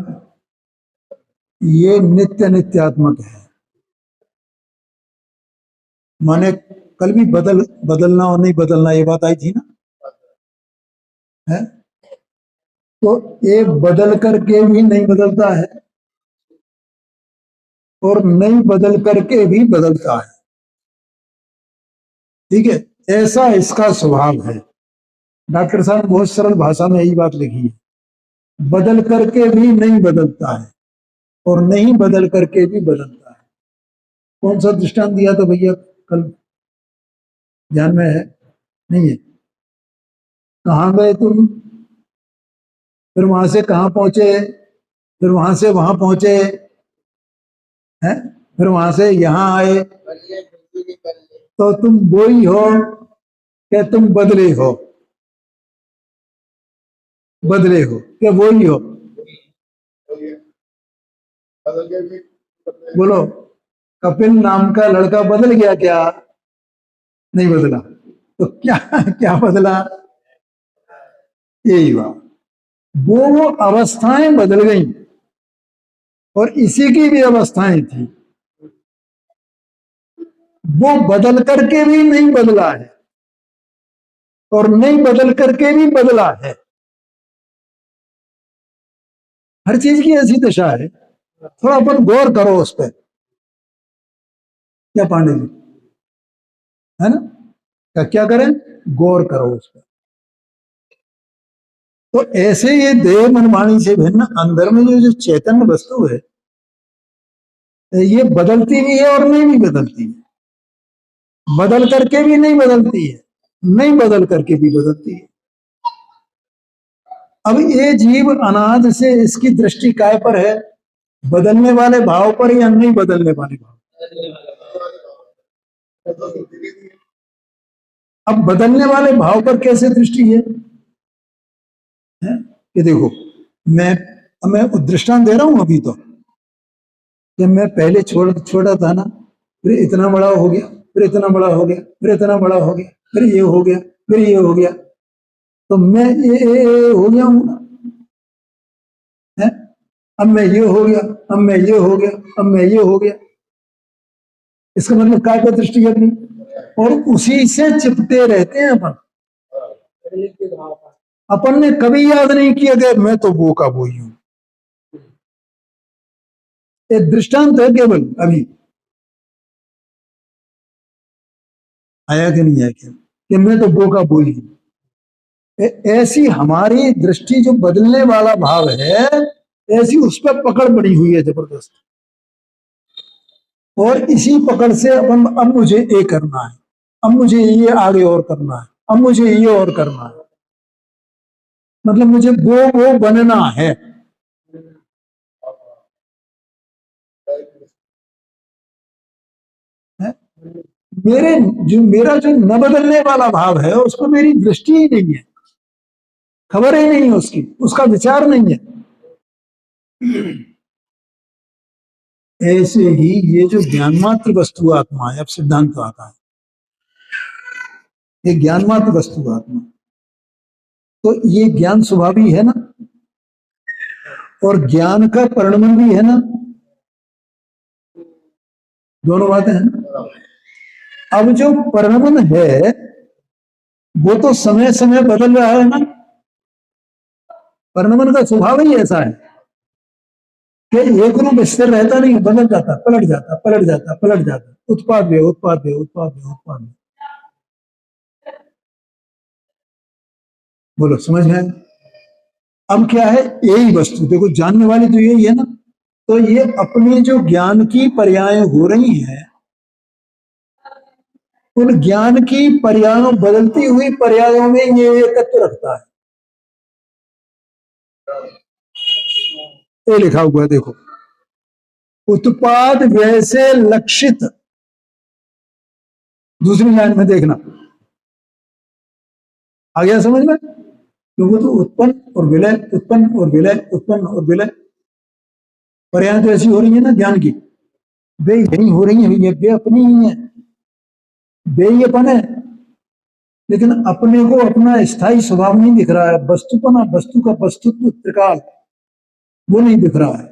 ये नित्य नित्यात्मक है। माने कल भी बदलना और नहीं बदलना ये बात आई थी ना, है? तो एक बदल करके भी नहीं बदलता है और नहीं बदल करके भी बदलता है। ठीक है, ऐसा इसका स्वभाव है। डॉक्टर साहब ने बहुत सरल भाषा में यही बात लिखी है, बदल करके भी नहीं बदलता है और नहीं बदल करके भी बदलता है। कौन सा दृष्टांत दिया था भैया कल, ध्यान में है? नहीं है? कहाँ गए तुम, फिर वहां से कहाँ पहुंचे, फिर वहां से वहां पहुंचे हैं, फिर वहां से यहाँ आए, तो तुम वही हो क्या तुम बदले हो? बदले हो क्या वही हो? बोलो, कपिल नाम का लड़का बदल गया क्या? नहीं बदला। तो क्या क्या बदला? यही बात, वो अवस्थाएं बदल गई और इसी की भी अवस्थाएं थी। वो बदल करके भी नहीं बदला है और नहीं बदल करके भी बदला है। हर चीज की ऐसी दशा है। थोड़ा अपन गौर करो उस पर, क्या पांडे जी, है ना? क्या करें, गौर करो उस पर। तो ऐसे ये देह मन वाणी से भिन्न अंदर में जो चैतन्य वस्तु है, ये बदलती भी है और नहीं भी बदलती है, बदल करके भी नहीं बदलती है, नहीं बदल करके भी बदलती है। अब ये जीव अनाद से इसकी दृष्टि काय पर है, बदलने वाले भाव पर या नहीं बदलने वाले भाव? अब बदलने वाले भाव पर कैसे दृष्टि है? कि देखो, मैं दृष्टांत दे रहा हूं अभी तो, कि मैं पहले छोटा था ना, फिर इतना बड़ा हो गया, फिर इतना बड़ा हो गया, फिर इतना बड़ा हो गया, फिर ये हो गया, फिर ये हो गया, तो मैं ये हो गया हूं ना, है? अब मैं ये हो गया, अब मैं ये हो गया, अब मैं ये हो गया, इसका मतलब काय पर दृष्टि है अपनी, और उसी से चिपटे रहते हैं अपन। अपन ने कभी याद नहीं किया कि मैं तो वो का वो ही हूं। एक दृष्टांत है केवल, अभी आया कि नहीं आया क्या, कि मैं तो वो का वो ही हूं। ऐसी हमारी दृष्टि जो बदलने वाला भाव है, ऐसी उस पर पकड़ पड़ी हुई है जबरदस्त, और इसी पकड़ से अपन अब मुझे ये करना है, अब मुझे ये आगे और करना है, अब मुझे ये और करना है, मतलब मुझे वो बनना है। है? मेरा जो न बदलने वाला भाव है, उस पर मेरी दृष्टि ही नहीं है, खबर ही नहीं है उसकी, उसका विचार नहीं है। ऐसे ही ये जो ज्ञान मात्र वस्तु आत्मा है, अब सिद्धांत तो आता है, ये ज्ञान मात्र वस्तु आत्मा, तो ये ज्ञान स्वभावी है ना, और ज्ञान का परिणमन भी है ना, दोनों बातें हैं ना। अब जो परिणमन है वो तो समय समय बदल रहा है ना, परिणमन का स्वभाव ही ऐसा है कि एक रूप स्थिर रहता नहीं, बदल जाता, पलट जाता, पलट जाता, पलट जाता, उत्पाद वे उत्पाद वे उत्पाद वे उत्पाद वे। बोलो, समझ में? अब क्या है, यही वस्तु देखो, जानने वाली तो यही है ना, तो ये अपने जो ज्ञान की पर्याय हो रही हैं, उन ज्ञान की पर्यायों, बदलती हुई पर्यायों में ये एकत्व रखता है। ये लिखा हुआ है देखो, उत्पाद व्यय से लक्षित, दूसरी लाइन में देखना, आ गया समझ में? क्योंकि तो उत्पन्न और विलय, उत्पन्न और विलय, उत्पन्न और विलय, पर्याय तो ऐसी हो रही है ना ज्ञान की, वे यही हो रही है, वे अपनी ही है, वे ही अपन है, लेकिन अपने को अपना स्थायी स्वभाव नहीं दिख रहा है, वस्तुपना, वस्तु का वस्तुत्व त्रिकाल, वो नहीं दिख रहा है,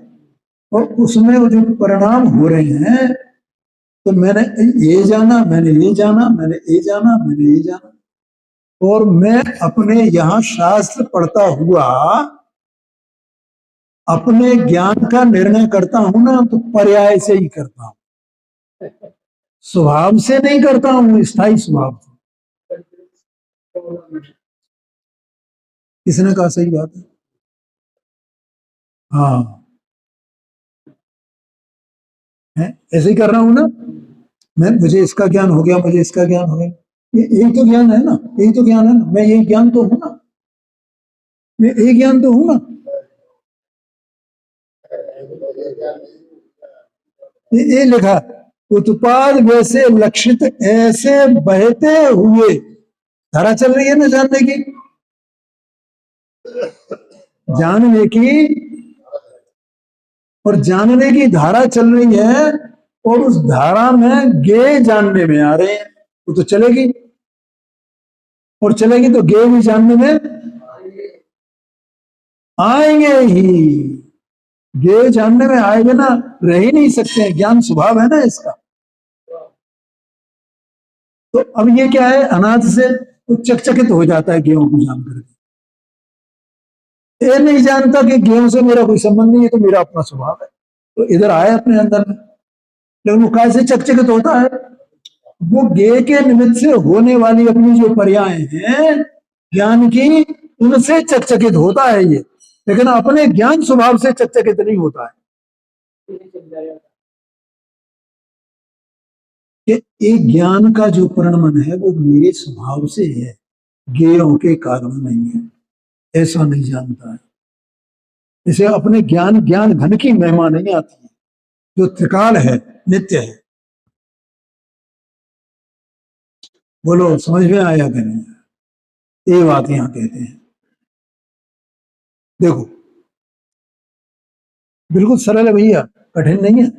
और उसमें वो जो परिणाम हो रहे हैं, तो मैंने ये जाना, मैंने ये जाना, मैंने ये जाना, मैंने ये जाना, और मैं अपने यहाँ शास्त्र पढ़ता हुआ अपने ज्ञान का निर्णय करता हूं ना, तो पर्याय से ही करता हूं, स्वभाव से नहीं करता हूं, स्थायी स्वभाव से। किसने कहा सही बात है? हाँ, है ऐसे ही कर रहा हूं ना मैं। मुझे इसका ज्ञान हो गया, मुझे इसका ज्ञान हो गया, ये यही तो ज्ञान है ना, यही तो ज्ञान है ना। मैं यही ज्ञान तो हूं ना, मैं यही ज्ञान तो हूं ना। ये लिखा, उत्पाद वैसे लक्षित ऐसे बहते हुए, धारा चल रही है ना जानने की, जानने की, और जानने की धारा चल रही है, और उस धारा में गे जानने में आ रहे हैं, वो तो चलेगी, और चलेगी तो गे भी जानने में आएंगे ही। गे जानने में आए बिना रह ही नहीं सकते, ज्ञान स्वभाव है ना इसका। तो अब ये क्या है, अनाथ से वो चकचकित हो जाता है गेहूं को जान करके। ये नहीं जानता कि गेहूं से मेरा कोई संबंध नहीं है, तो मेरा अपना स्वभाव है, तो इधर आए अपने अंदर में। लेकिन वो कैसे चकचकित होता है? वो गे के निमित्त से होने वाली अपनी जो पर्याय हैं ज्ञान की, उनसे चकचकित होता है ये, लेकिन अपने ज्ञान स्वभाव से चकचकित नहीं होता है। कि एक ज्ञान का जो परिणमन है वो मेरे स्वभाव से है, ज्ञेयों के कारण नहीं है, ऐसा नहीं जानता है। इसे अपने ज्ञान ज्ञान घन की महिमा नहीं आती है, जो त्रिकाल है, नित्य है। बोलो समझ में आया कि नहीं? ये बात यहां कहते हैं। देखो बिल्कुल सरल है भैया, कठिन नहीं है।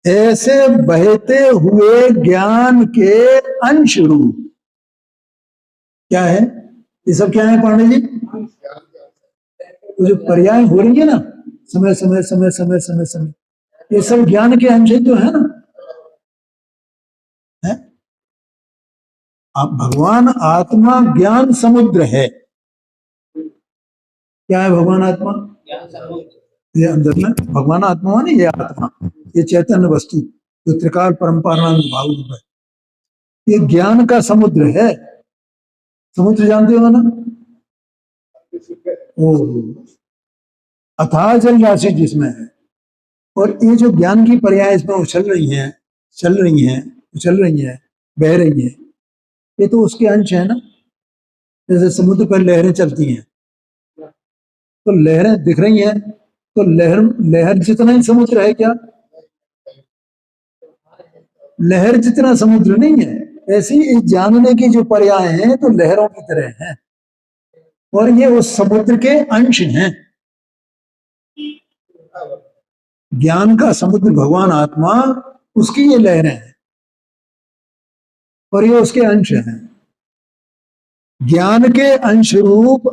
ऐसे बहते हुए ज्ञान के अंश रूप क्या है? ये सब क्या है पांडे जी? तो जो पर्याय हो रही है ना, समय समय समय समय समय समय, ये सब ज्ञान के अंश तो है ना, है? आप भगवान आत्मा ज्ञान समुद्र है। क्या है भगवान आत्मा? ये अंदर में भगवान आत्मा माने ये आत्मा, ये चैतन्य वस्तु जो त्रिकाल परम्परानंद भाव रूप है, ये ज्ञान का समुद्र है। समुद्र जानते हो ना? ओ, अथाह जल राशि जिसमें है, और ये जो ज्ञान की पर्याय इसमें उछल रही हैं, चल रही हैं, उछल रही हैं, बह रही हैं, ये तो उसके अंश है ना। जैसे समुद्र पर लहरें चलती हैं, तो लहरें दिख रही हैं, तो लहर लहर जितना ही समुद्र है क्या? लहर जितना समुद्र नहीं है। ऐसी इस जानने की जो पर्याय हैं तो लहरों की तरह हैं, और ये उस समुद्र के अंश हैं। ज्ञान का समुद्र भगवान आत्मा, उसकी ये लहरें हैं, और ये उसके अंश हैं। ज्ञान के अंश रूप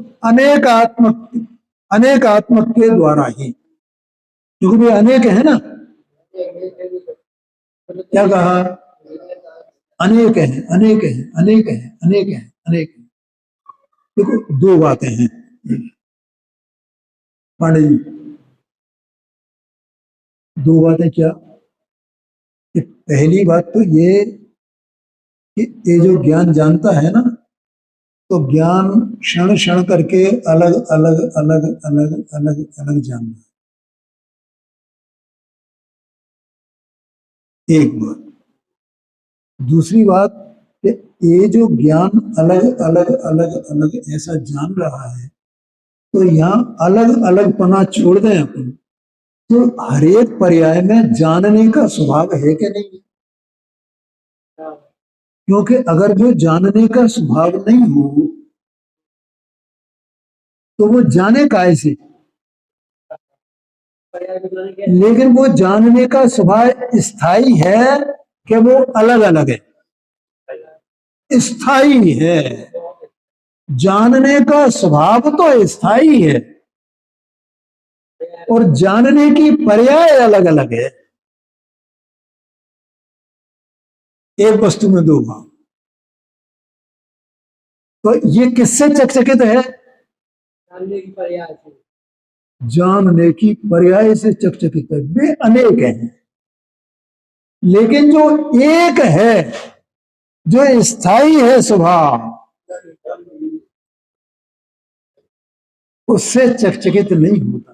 अनेकात्मक के द्वारा ही, क्योंकि वे अनेक है ना। क्या कहा? अनेक है, अनेक है, अनेक है, अनेक है, अनेक है। देखो दो बातें हैं पांडे जी, दो बातें क्या? कि पहली बात तो ये कि ये जो ज्ञान जानता है ना, तो ज्ञान क्षण क्षण करके अलग अलग अलग अलग अलग अलग जानना, एक बात। दूसरी बात कि ये जो ज्ञान अलग अलग अलग अलग ऐसा जान रहा है, तो यहाँ अलग अलग पना छोड़ दें अपन, तो हर एक पर्याय में जानने का स्वभाव है कि नहीं? क्योंकि अगर जो जानने का स्वभाव नहीं हो, तो वो जाने काय से? लेकिन वो जानने का स्वभाव स्थायी है कि वो अलग अलग है? स्थायी है। जानने का स्वभाव तो स्थायी है, और जानने की पर्याय अलग अलग है। एक वस्तु में दो भाव। तो ये किससे चकचकित है? जानने की पर्याय से चकचकित है। वे अनेक हैं, लेकिन जो एक है, जो स्थायी है स्वभाव, उससे चकचकित नहीं होता।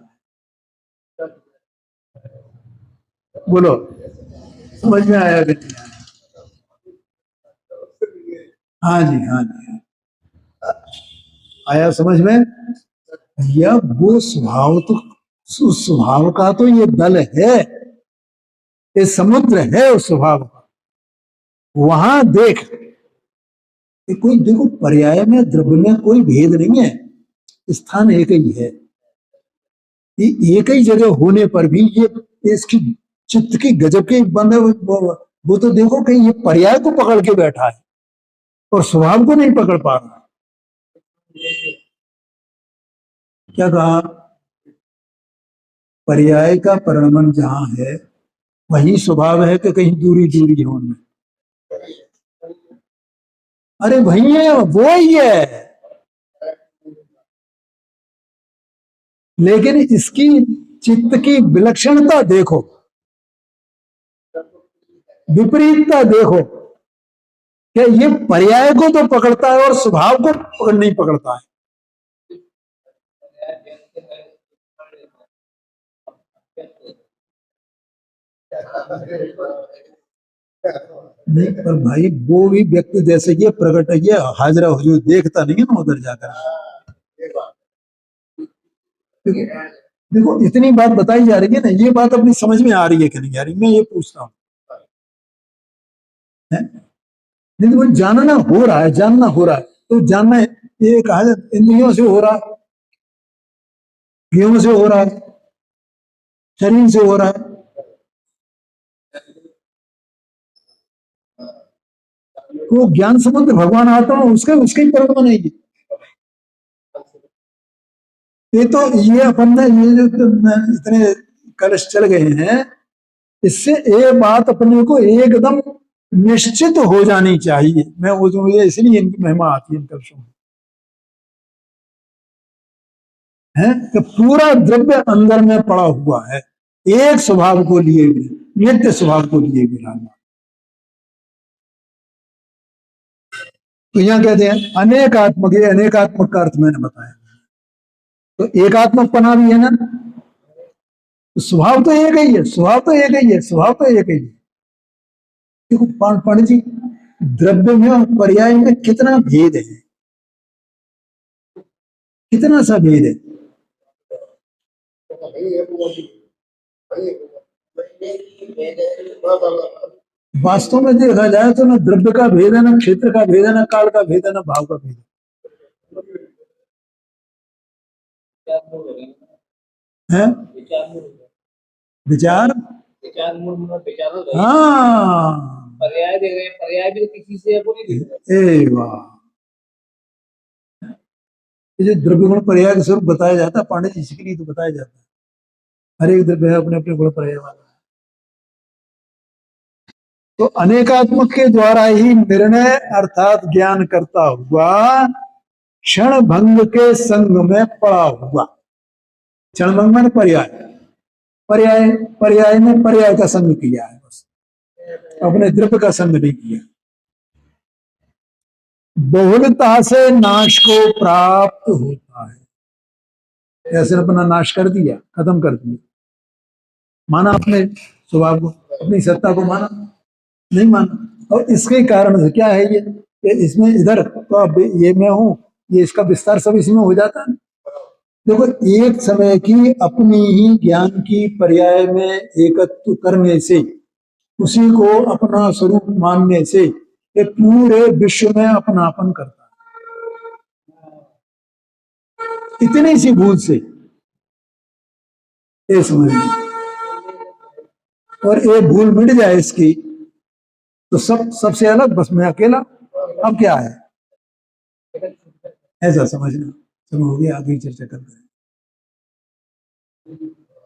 बोलो, समझ में आया कि नहीं? हाँ जी, हाँ जी, आया समझ में? या वो स्वभाव, तो उस स्वभाव का तो ये दल है, ये समुद्र है उस स्वभाव का। वहां देख, कोई देखो, पर्याय में द्रव्य में कोई भेद नहीं है, स्थान एक ही है। ये एक ही जगह होने पर भी ये इसकी चित्त की गजब के बंद है। वो तो देखो कि ये पर्याय को पकड़ के बैठा है और स्वभाव को नहीं पकड़ पा रहा। क्या कहा? पर्याय का परिणमन जहां है, वही स्वभाव है कि कहीं दूरी दूरी है उनमें? अरे वही है, वो ही है, लेकिन इसकी चित्त की विलक्षणता देखो, विपरीतता देखो, कि ये पर्याय को तो पकड़ता है और स्वभाव को पकड़ नहीं पकड़ता है। नहीं, पर भाई वो भी व्यक्ति जैसे ये प्रकट है, ये हाजरा हुजूर देखता नहीं है ना उधर जाकर। देखो इतनी बात बताई जा रही है ना, ये बात अपनी समझ में आ रही है कि नहीं आ रही, मैं ये पूछता हूँ। नहीं, वो जानना हो रहा है, जानना हो रहा है, तो जानना ये कहा जाए इंद्रियों से हो रहा है, क्रियों से हो रहा है, शरीर से हो रहा है। वो ज्ञान समुद्र भगवान आता है, उसके उसके ही परिणाम नहीं। ये तो ये अपन ने ये जो इतने कलश चल गए हैं, इससे ये बात अपने को एकदम निश्चित हो जानी चाहिए। मैं वो जो मुझे इसलिए इनकी महिमा आती है इन कलशों में, है कि पूरा द्रव्य अंदर में पड़ा हुआ है, एक स्वभाव को लिए हुए, नित्य स्वभाव को लिए हुए। तो यहाँ कहते हैं अनेकात्मक, ये अनेकात्मक का अर्थ मैंने बताया। तो एकात्मक पना भी है ना, तो स्वभाव तो एक ही है, स्वभाव तो एक ही है, स्वभाव तो एक ही है। देखो पंडित जी, द्रव्य में और पर्याय में कितना भेद है, कितना सा भेद है। वास्तव में देखा जाए तो ना द्रव्य का भेद है, ना क्षेत्र का भेद है, ना काल का भेद है, ना भाव का भेद है। विचार, हाँ, पर्याय दे रहे हैं, पर्याय भी किसी से ए वाह, ये जो द्रव्य गुण पर्याय के स्वरूप बताया जाता है पांडे जी, इसके लिए तो बताया जाता है। हर एक द्रव्य है अपने अपने गुण पर्याय वाला। तो अनेकात्मक के द्वारा ही निर्णय अर्थात ज्ञान करता हुआ क्षण भंग के संग में पड़ा हुआ। क्षण भंग में पर्याय, पर्याय पर्याय में पर्याय का संग किया है, बस अपने द्रव्य का संग नहीं किया। बहुलता से नाश को प्राप्त होता है। ऐसे अपना नाश कर दिया, खत्म कर दिया, माना अपने स्वभाव को, अपनी सत्ता को माना, नहीं माना। और इसके कारण से क्या है ये इसमें इधर तो अब ये मैं हूं, ये इसका विस्तार सब इसमें हो जाता है। देखो एक समय की अपनी ही ज्ञान की पर्याय में एकत्व करने से, उसी को अपना स्वरूप मानने से, ये पूरे विश्व में अपनापन करता है। इतनी सी भूल से ये समझ, और ये भूल मिट जाए इसकी, तो सब सबसे अलग, बस मैं अकेला, अब क्या है, ऐसा समझना। चलो हो गया, आगे चर्चा करते हैं।